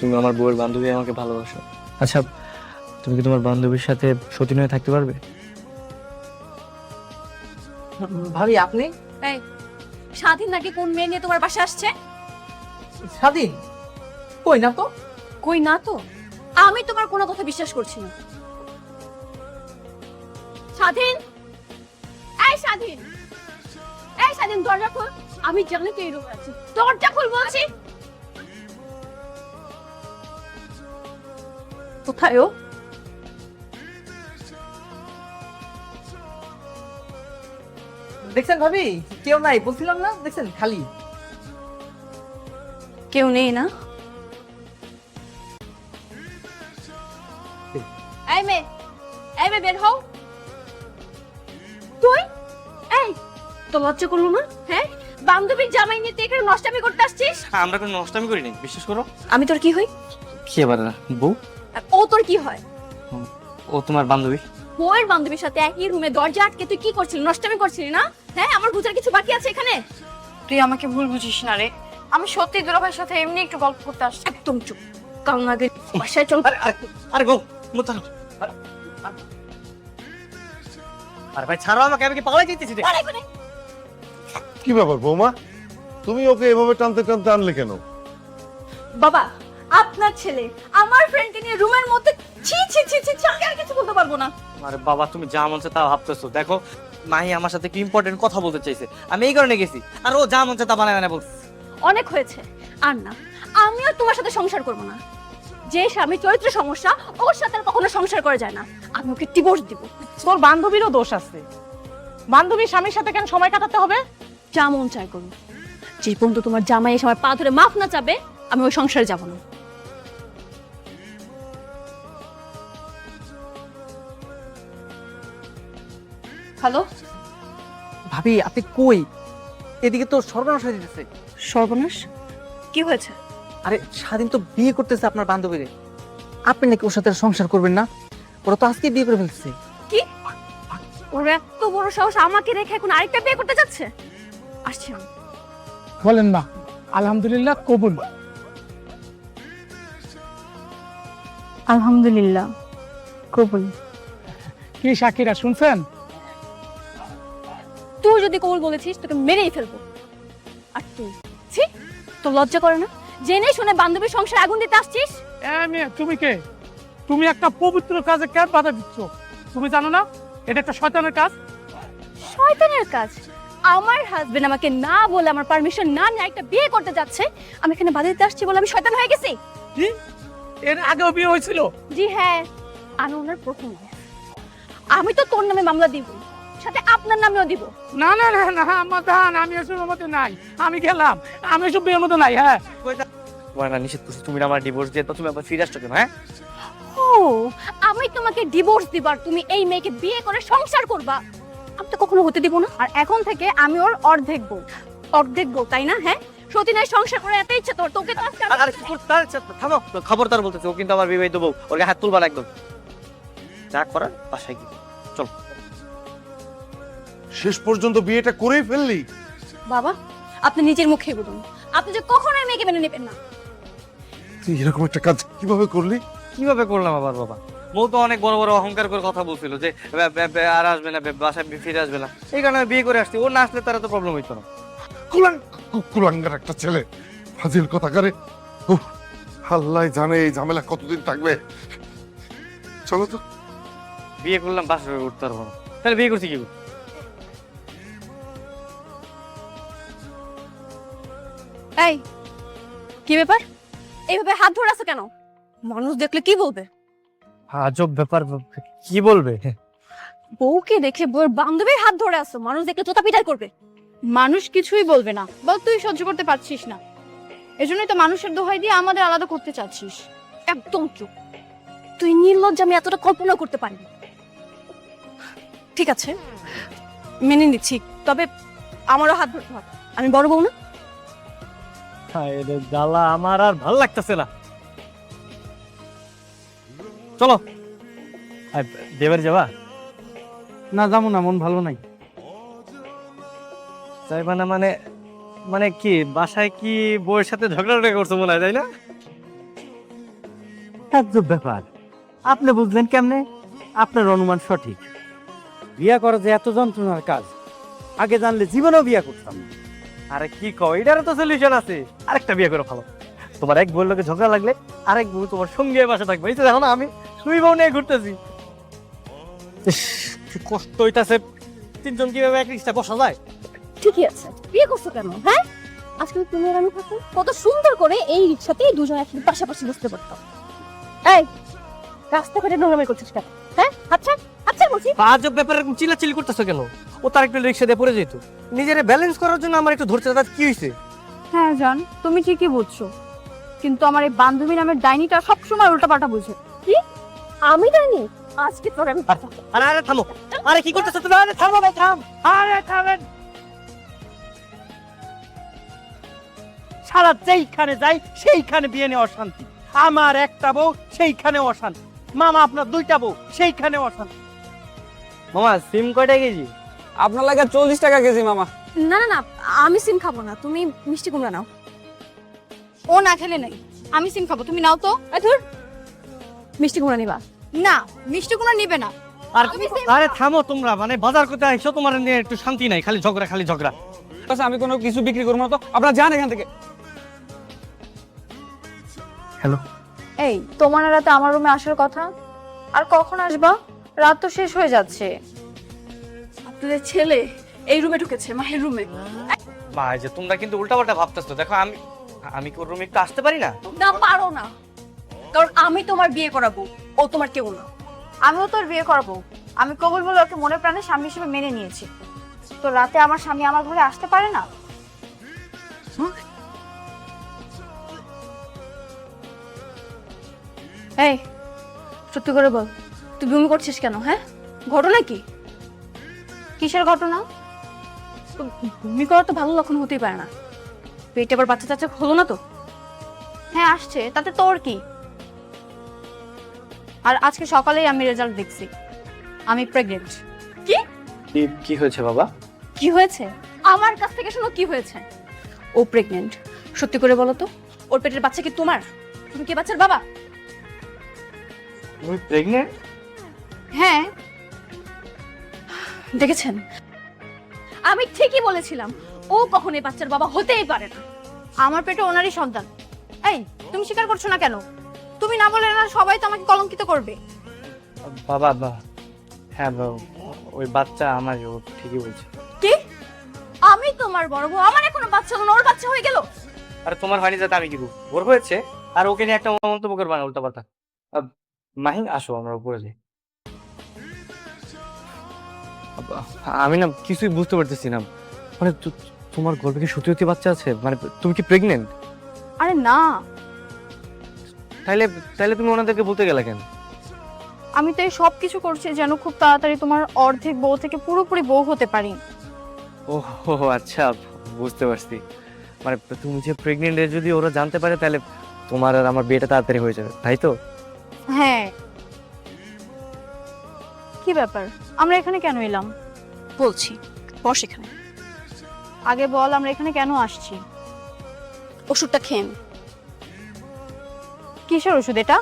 তুমি আমার বউয়ের বান্ধবী, আমাকে ভালোবাসো। আচ্ছা, তুমি কি তোমার বান্ধবীর সাথে সতীন হয়ে থাকতে পারবে? ভাবি আপনি? এই স্বাধীন নাকি কোন মেয়ে নিয়ে তোমার বাসায় আসছে? স্বাধীন? কই না তো। কই না তো? আমি তোমার কোনো কথা বিশ্বাস করছি না। স্বাধীন, এই স্বাধীন, এই স্বাধীন, দরজা খোল। আমি জানি তুই এই রুমে আছিস, দরজা খোল বলছি। কোথায় ও? দেখছেন ভাবি, কেউ নাই বলছিলাম না, দেখছেন খালি। কেউ নেই না? এই মেয়ে, এই মেয়ে বের হও। তুই এই তো লজ্জা করলো না? হ্যাঁ, বান্ধবীর জামাই নিয়ে তুই এখানে নষ্টামি করতে আসছিস? আমরা কোনো নষ্টামি করিনি, বিশ্বাস করো। আমি তোর কি হই? কি আবার বউ? আর ও তোর কি হয়? ও তোমার বান্ধবী। বউয়ের বান্ধবীর সাথে একই রুমে দরজা আটকে তুই কি করছিলি? নষ্টামি করছিলি না? হ্যাঁ, আমার বুঝার কিছু বাকি আছে এখানে? তুই আমাকে ভুল বুঝিস না রে, আমি সত্যি দুলাভাইয়ের সাথে এমনি একটু গল্প করতে আসছি। একদম চুপ। কাল আগে বাসায় চল। আরে গো, মুতানো। আরে ভাই ছাড়ো আমাকে, আমি কি পাগল যাইতেছি রে? কি ব্যাপার বৌমা, তুমি ওকে এভাবে টানতে টানতে আনলে কেন? বাবা, আপনার ছেলে আমার ফ্রেন্ডকে নিয়ে রুমের মধ্যে ছি ছি ছি ছি, আমি আর কিছু বলতে পারবো না। আরে বাবা, তুমি যা মন চায় তা ভাবতেছো। দেখো, মাহি আমার সাথে কি ইম্পর্টেন্ট কথা বলতে চাইছে, আমি এই কারণে গেছি। আর ও যা মন চায় তা বানায় বানায় বলছে। অনেক হয়েছে, আর না, আমিও তোমার সাথে সংসার করবো না। যে স্বামী চরিত্র সমস্যা, ওর সাথে আর কখনো সংসার করা যায় না। আমি ওকে ডিভোর্স দিব। তোর বান্ধবীরও দোষ আছে। বান্ধবীর স্বামীর সাথে কেন সময় কাটাতে হবে? যা মন চায় করুন। যে পর্যন্ত তোমার জামাই এসে আমার পা ধরে মাফ না চাবে, আমি ওই সংসারে যাব না। হ্যালো, ভাবি আপনি কই? এদিকে তো সর্বনাশ হয়ে যেতেছে। সর্বনাশ, কি হয়েছে? আরে স্বাধীন তো বিয়ে করতেছে আপনার বান্ধবীরে। আপনি নাকি ওর সাথে আর সংসার করবেন না? ওরা তো আজকে বিয়ে করে ফেলছে। কি? ওর এত বড় সাহস আমাকে রেখে এখন আরেকটা বিয়ে করতে যাচ্ছে? আসছি আমি। বলেন না, আলহামদুলিল্লাহ কবুল। আলহামদুলিল্লাহ কবুল। কি শাকিরা শুনছেন? তুই যদি কবুল বলেছিস তোকে মেরেই ফেলবো। আর তুই ছি, তো লজ্জা করে না? জেনে শুনে বান্ধবীর সংসারে আগুন দিতে আসছিস? মেয়ে তুমি কে? তুমি একটা পবিত্র কাজে কেন বাধা দিচ্ছ? তুমি জানো না এটা একটা শয়তানের কাজ? শয়তানের কাজ? আমার হাজবেন্ড আমাকে না বলে, আমার পারমিশন না নিয়ে একটা বিয়ে করতে যাচ্ছে, আমি এখানে বাধা দিতে আসছি বলে আমি শয়তান হয়ে গেছি? কি এর আগেও বিয়ে হয়েছিল? জি হ্যাঁ, আমি ওনার প্রথম wife। আমি তো তোর নামে মামলা দিব, সাথে আপনার নামেও দিব। না না না না আমার দান, আমি এসবের মধ্যে নাই। আমি গেলাম, আমি এসব বিয়ের মধ্যে নাই। হ্যাঁ, তোমার না নিষেধ করছি, তুমি আমার ডিভোর্স দিয়ে তো তুমি আবার ফিরে আসছো কেন? হ্যাঁ, ও, আমি তোমাকে ডিভোর্স দিবার, তুমি এই মেয়েকে বিয়ে করে সংসার করবা, আমি তো কখনো হতে দিব না। আর এখন থেকে আমি ওর অর্ধেক বউ। অর্ধেক বউ, তাই না? হ্যাঁ, সতীনের সংসার করে এত ইচ্ছে তোর, তোকে তো আজকে আরে থামো, খবরদার বলতেছে, ও কিন্তু আমার বিবাহিত বউ, ওর গায়ে হাত তুলবা না একদম। যা করার বাসায় গিয়ে চল। শেষ পর্যন্ত বিয়েটা করেই ফেললি? বাবা, আপনি নিজের মুখে বলুন, আপনি যে কখনোই মেয়েকে মেনে নেবেন না। তুই এরকম একটা কাজ কিভাবে করলি? কিভাবে করলাম আবার বাবা? বউ তো অনেক বড় বড় অহংকার করে কথা বলছিল যে আর আসবে না, বাসায় ফিরে আসবে না। এই কারণে আমি বিয়ে করে আসছি। ও না আসলে তারা তো প্রবলেম হইতো না। কুলাঙ্গার একটা ছেলে, ফাজিল কথা করে। আল্লাহ জানে এই ঝামেলা কতদিন থাকবে। চলো তো। বিয়ে করলাম, বাসায় উঠতে পারবো না, তাহলে বিয়ে করছি কি করে? এই, কি ব্যাপার? এইভাবে হাত ধরে আছো কেন? মানুষ দেখলে কি বলবে? আজব ব্যাপার, কি বলবে? বউকে দেখে বউয়ের বান্ধবীর হাত ধরে আছো, মানুষ দেখলে জুতা পিটাই করবে। মানুষ কিছুই বলবে না, বল তুই সহ্য করতে পারছিস না, এজন্যই তো মানুষের দোহাই দিয়ে আমাদের আলাদা করতে চাচ্ছিস। একদম চুপ। তুই নির্লজ্জ, আমি এতটা কল্পনা করতে পারিনি। ঠিক আছে, মেনে নিচ্ছি, তবে আমারও হাত ধরতে হবে। আমি বড় বউ না? জ্বালা আমার আর ভাল লাগতেছে না। চলো, দেবারে যাবা? না যাবো না, মন ভালো নাই। যাইবা না মানে? মানে কি বাসায় কি বউয়ের সাথে ঝগড়া করছো মনে হয়, তাই না? তাজ্জব ব্যাপার, আপনি বুঝলেন কেমনে? আপনার অনুমান সঠিক। বিয়া করা যে এত যন্ত্রণার কাজ, আগে জানলে জীবনেও বিয়া করতাম না। আরে কি কও, এটারও তো সলিউশন আছে। আরেকটা বিয়ে করে ভালো। তোমার এক বউর লোকে ঝগড়া লাগলে আরেক বউ তোমার সঙ্গে বাসা থাকবে। এই তো দেখো না, আমি দুই বউ নিয়ে ঘুরতেছি। ইস, কি কষ্ট হইতাছে। তিনজন কিভাবে এক রিক্সা বসা যায়? ঠিকই আছে, বিয়ে করছো কেন? হ্যাঁ, আজকে তুমি আর আমি থাকো, কত সুন্দর করে এই রিক্সাতেই দুজন একসাথে পাশাপাশি বসতে পারতাম। এই রাস্তাঘাটে নোংরামি করছিস কেন? হ্যাঁ, আচ্ছা আচ্ছা বলছি। আজব ব্যাপারে এরকম চিল্লাচিল্লি করতেছো কেন? ও তার একটু রিক্সা দিয়ে পড়ে যেত। নিজের ব্যালেন্স করার জন্য আমার একটু ধরতে দাদা, কি হয়েছে? হ্যাঁ জান, তুমি ঠিকই বুঝছো, কিন্তু আমার এই বান্ধবী নামের ডাইনিটা সবসময় উল্টাপাল্টা বুঝে। কি? আমি জানি আজকে তোর আমি আরে আরে থামো, আরে কি করতেছো তুমি? আরে থামো ভাই, থাম। আরে থামেন, সারা যেইখানে যাই সেইখানে বিয়ে নিয়ে অশান্তি। আমার একটা বউ, সেইখানে অশান্তি। মামা আপনার দুইটা বউ, সেইখানে অশান্তি। মামা সিম কয়টা কেজি? আপনার লাগে 40 টাকা কেজি মামা। না না না, আমি সিম খাবো না, তুমি মিষ্টি কুমড়া নাও। ও না খেলে নাই, আমি সিম খাবো, তুমি নাও তো। এই ধুর, মিষ্টি কুমড়া নিবা? না, মিষ্টি কোনো নিবে না। আর আরে থামো তোমরা, মানে বাজার করতে আইছো, তোমার নিয়ে একটু শান্তি নাই, খালি ঝগড়া খালি ঝগড়া। আচ্ছা, আমি কোনো কিছু বিক্রি করবো না তো, আপনারা যান এখান থেকে। হ্যালো, এই তোমার রাতে আমার রুমে আসার কথা, আর কখন আসবা? রাত তো শেষ হয়ে যাচ্ছে। আপনাদের ছেলে এই রুমে ঢুকেছে, মাহের রুমে। ভাই যে তোমরা কিন্তু উল্টাপাল্টা ভাবতেছো। দেখো আমি আমি কোন রুমে একটু আসতে পারি না? না, পারো না, কারণ আমি তোমার বিয়ে করাবো, ও তোমার কেউ না। আমিও তোর বিয়ে করবো, আমি কবুল বলে ওকে মনে প্রাণে স্বামী হিসেবে মেনে নিয়েছি। তো রাতে আমার স্বামী আমার ঘরে আসতে পারে না? এই সত্যি করে বল, তুই বমি করছিস কেন? হ্যাঁ, ঘটনা কি? কিসের ঘটনা? বমি করা তো ভালো লক্ষণ হতেই পারে না। পেটে আবার বাচ্চা টাচ্চা হলো না তো? হ্যাঁ আসছে, তাতে তোর কি? আর আজকে সকালেই আমি রেজাল্ট দেখছি, আমি প্রেগনেন্ট। কি কি হয়েছে বাবা? কি হয়েছে? আমার কাছ থেকে শোনো কি হয়েছে। ও প্রেগনেন্ট, সত্যি করে বলো তো, ওর পেটের বাচ্চা কি তোমার? তুমি কি বাচ্চার বাবা? তুমি প্রেগন্যান্ট? হ্যাঁ, দেখেছেন, আমি ঠিকই বলেছিলাম, ও কখনো এই বাচ্চার বাবা হতেই পারে না। আমার পেটে ওনারই সন্তান। এই তুমি স্বীকার করছো না কেন? তুমি না বলে না সবাই তো আমাকে কলঙ্কিত করবে। বাবা হ্যাঁ বাবা, ওই বাচ্চা আমার, ও ঠিকই বলছে। কি? আমি তোমার বড় বউ, আমার এখনো বাচ্চা হলো না, ওর বাচ্চা হয়ে গেল? আরে তোমার হয়নি যাতে আমি কি করবো? ওর হয়েছে, আর ওকে নিয়ে একটা মন্তব্য করবা না উল্টাপাল্টা। মাহি আসো, আমরা উপরে যাই। আমি না কিছুই বুঝতে পারতেছি না, মানে তোমার গর্ভে কি সত্যি সত্যি বাচ্চা আছে? মানে তুমি কি প্রেগনেন্ট? আরে না, তাইলে তাইলে তুমি ওনাদেরকে বলতে গেলে কেন? আমি তো এই সব কিছু করছি যেন খুব তাড়াতাড়ি তোমার অর্ধেক বউ থেকে পুরোপুরি বউ হতে পারি। ও আচ্ছা, বুঝতে পারছি। মানে তুমি যে প্রেগনেন্ট যদি ওরা জানতে পারে, তাহলে তোমার আর আমার বিয়েটা তাড়াতাড়ি হয়ে যাবে, তাই তো? হ্যাঁ। কি ব্যাপার, আমরা এখানে কেন এলাম? বলছি, বস এখানে। আগে বল, আমরা এখানে কেন আসছি? ওষুধটা খেয়ে নে। কিসের ওষুধ এটা?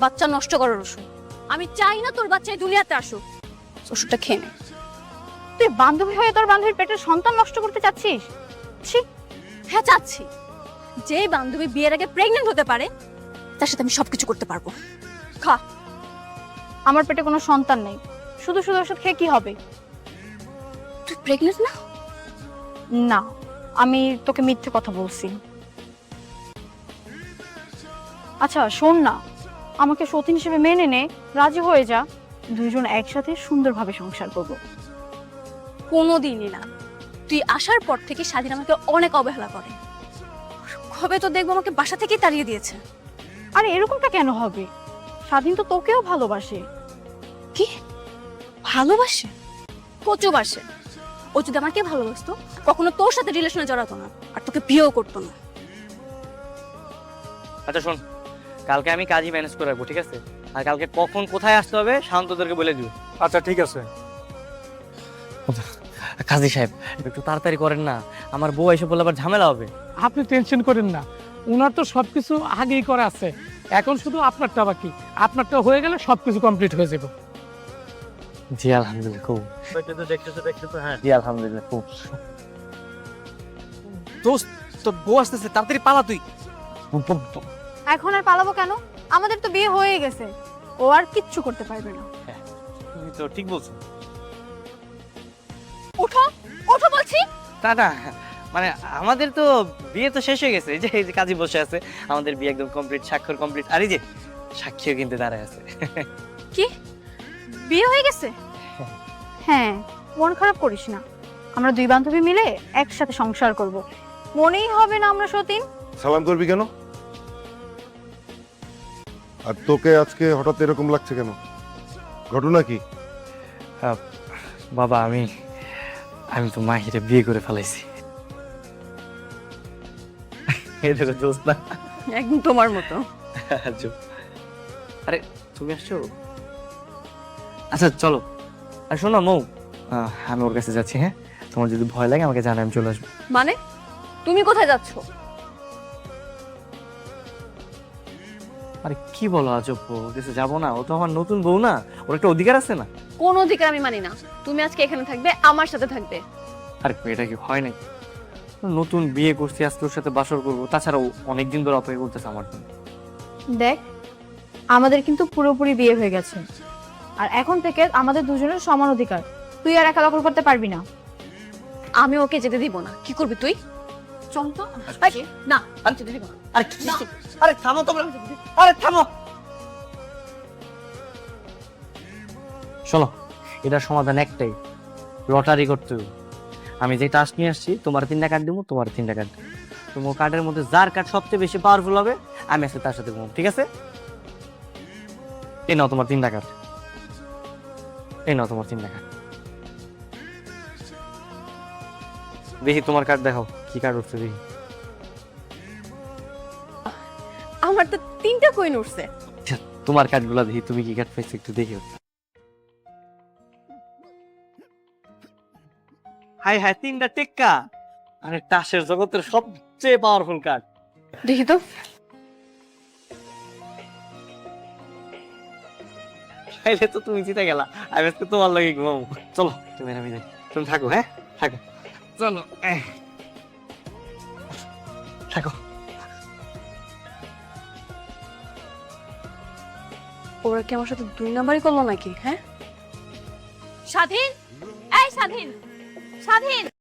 বাচ্চা নষ্ট করার ওষুধ। আমি চাই না তোর বাচ্চা এই দুনিয়াতে আসুক। ওষুধটা খেয়ে নে। তুই বান্ধবী হয়ে তোর বান্ধবীর পেটের সন্তান নষ্ট করতে চাচ্ছিস? ছি। হ্যাঁ চাচ্ছি, যে বান্ধবী বিয়ের আগে প্রেগনেন্ট হতে পারে তার সাথে আমি সবকিছু করতে পারবো। খা। আমার পেটে কোনো সন্তান নেই, শুধু শুধু ওষুধ খেয়ে কি হবে? তুই প্রেগনেন্ট না? না, আমি তোকে মিথ্যে কথা বলছি। আচ্ছা শোন না, আমাকে সতীন হিসেবে মেনে নে, রাজি হয়ে যা, দুইজন একসাথে সুন্দরভাবে সংসার করব। কোনোদিনই না। তুই আসার পর থেকে স্বাধীন আমাকে অনেক অবহেলা করে। কবে তো দেখবো আমাকে বাসা থেকেই তাড়িয়ে দিয়েছে। আরে এরকমটা কেন হবে? স্বাধীন তো তোকেও ভালোবাসে। কি? ভালোবাসে? কচু বাসে। ও যদি আমাকে ভালোবাসতো কখনো তোর সাথে রিলেশনে জড়াতো না, আর তোকে বিয়েও করতো না। আচ্ছা শোন, কালকে আমি কাজই ম্যানেজ করে রাখবো, ঠিক আছে? আর কালকে কখন কোথায় আসতে হবে শান্তদেরকে বলে দিও। আচ্ছা ঠিক আছে। কাজী সাহেব একটু তাড়াতাড়ি করেন না, আমার বউ এসে বলে আবার ঝামেলা হবে। আপনি টেনশন করেন না, ওনার তো সবকিছু আগেই করা আছে। এখন শুধু আপনারটা বাকি, আপনারটা হয়ে গেলে সবকিছু কমপ্লিট হয়ে যাবে। জি আলহামদুলিল্লাহ খুব দেখতেছো হ্যাঁ জি আলহামদুলিল্লাহ খুব। দোস্ত তোর বউ আসতেছে, তাড়াতাড়ি পালা তুই। এখন আর পালাবো কেন? আমাদের তো বিয়ে হয়ে গেছে, ও আর কিচ্ছু করতে পারবে না। তুমি তো ঠিক বলছো। ওঠো ওঠো বলছি। না মানে আমাদের তো বিয়ে তো শেষ হয়ে গেছে, এই যে কাজী বসে আছে, আমাদের বিয়ে একদম কমপ্লিট, স্বাক্ষর কমপ্লিট, আর এই যে সাক্ষীও কিন্তু দাঁড়ায় আছে। কি বিয়ে হয়ে গেছে? হ্যাঁ, মন খারাপ করিস না, আমরা দুই বান্ধবী মিলে একসাথে সংসার করব। মনেই হবে না আমরা সতীন। সালাম করবি কেন? আর তোকে আজকে হঠাৎ এরকম লাগছে কেন? ঘটনা কি? বাবা আমি তো মাহিরে বিয়ে করে ফেলাইছি। এই দেখো দোস্ত না, একদম তোমার মতো। আরে তুমি আসছো? আচ্ছা চলো। আর শোনো মৌ, আমি ওর কাছে যাচ্ছি, হ্যাঁ? তোমার যদি ভয় লাগে আমাকে জানাই, আমি চলে আসবো। মানে তুমি কোথায় যাচ্ছো? আরে কি বলো আজব, ওর কাছে যাবো না? ও তো আমার নতুন বউ না, ওর একটা অধিকার আছে না? কোন অধিকার আমি মানি না। তুমি আজকে এখানে থাকবে, আমার সাথে থাকবে। আরে এটা কি হয় নাকি? নতুন বিয়ে করছি, আজকে ওর সাথে বাসর করবো, তাছাড়াও অনেকদিন ধরে অপেক্ষা করতেছে আমার জন্য। দেখ, আমাদের কিন্তু পুরোপুরি বিয়ে হয়ে গেছে, আর এখন থেকে আমাদের দুজনের সমান অধিকার। তুই আর একা দখল করতে পারবি না। আমি ওকে যেতে দিব না। কি করবি তুই? চল তো। এই, না আমি যেতে দিব না। আরে কি? আরে থামো তোমরা, আরে থামো। শোনো, এটার সমাধান একটাই, লটারি করতে হবে। আমি যে টাস্ক নিয়ে আসছি, তোমার 3টা কার্ড দেবো, তোমার 3টা কার্ড। তোমার কার্ডের মধ্যে যার কার্ড সবচেয়ে বেশি পাওয়ারফুল হবে, আমি আজকে তার সাথে ঘুমাবো, ঠিক আছে? এই নাও তোমার 3টা কার্ড, এই নাও তোমার 3টা কার্ড। দেখি তোমার কার্ড দেখাও, কি কার্ড উঠছে দেখি। আমার তো 3টা কয়েন উঠছে। তোমার কার্ডগুলো দেখি, তুমি কি কার্ড পাইছো একটু দেখি। হাই হাই, 3টা টেক্কা। আরে টাসের জগতের সবচেয়ে পাওয়ারফুল কার্ড। দেখি তো। তাইলে তো তুমি জিতে গেলা, আমি আজকে তোমার লাগে ঘুমাবো। চলো তুমি আর আমি যাই, তুমি থাকো, হ্যাঁ থাকো, চলো থাকো। ওরা কি আমার সাথে 2 নাম্বারই করলো নাকি? হ্যাঁ স্বাধীন, এই স্বাধীন, স্বাধীন।